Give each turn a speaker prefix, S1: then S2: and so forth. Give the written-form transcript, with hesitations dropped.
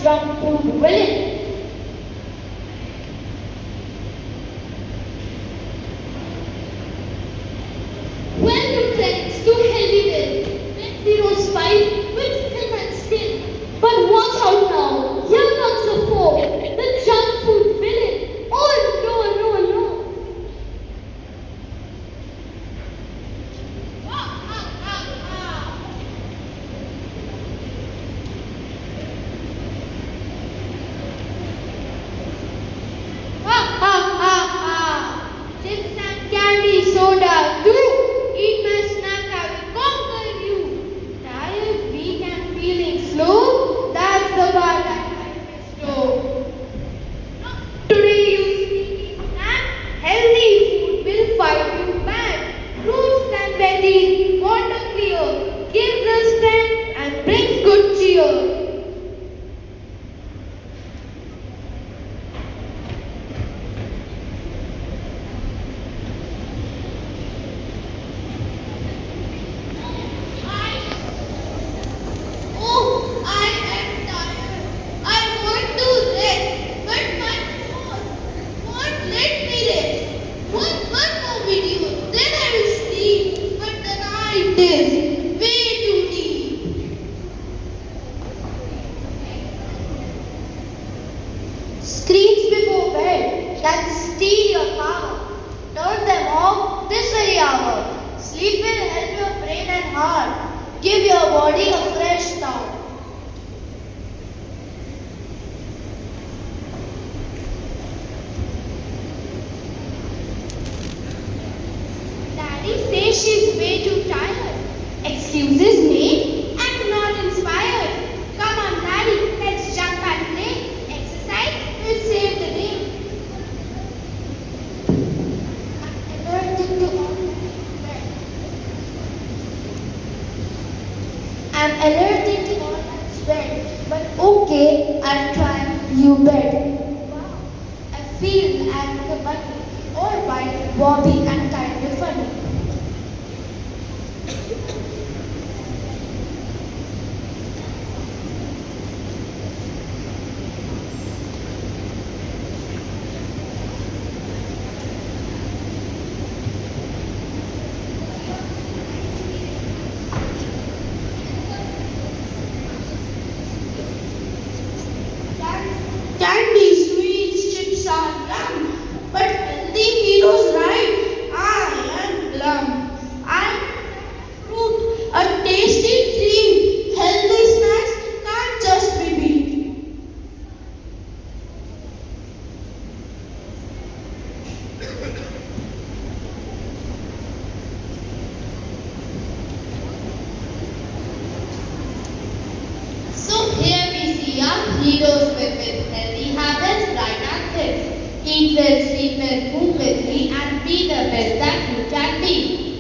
S1: junk food villain. When you cleanse to healthy will, let heroes fight with film and skin. But watch out now, here comes the foe, the junk food villain. Oh no, no, no. Ha ha ha ha! Chips and candy soda too! Eat my snack, I will conquer you! Tired, weak and feeling slow? That's the part that I bestow. Today you sneaky snack, healthy food will fight you back. Fruits and veggies, water clear, gives us strength and brings good cheer. Oh, I am tired. I want to rest, but my phone won't let me rest. One more video, then I will sleep. But the night is way too deep. Screens before bed can steal your power. Turn them off this very hour. Sleep will help your brain and heart. Give your body a fresh start. Daddy says she's way too tired. Excuses me? I'm not inspired. Come on, Daddy, let's jump and play. Exercise will save the day. I'm allergic to online bed. I'm allergic to online bed, but okay, I'll try you bed. Wow, I feel like a bunny, all white, wobbly and kind of funny. Candy, sweets, chips are yum, but healthy heroes right. I am glum. I'm fruit, a tasty treat. Healthy snacks can't just be beat. So here we see our heroes with healthy habits, right active. Eat well, sleep well, move with me, and be the best that you can be.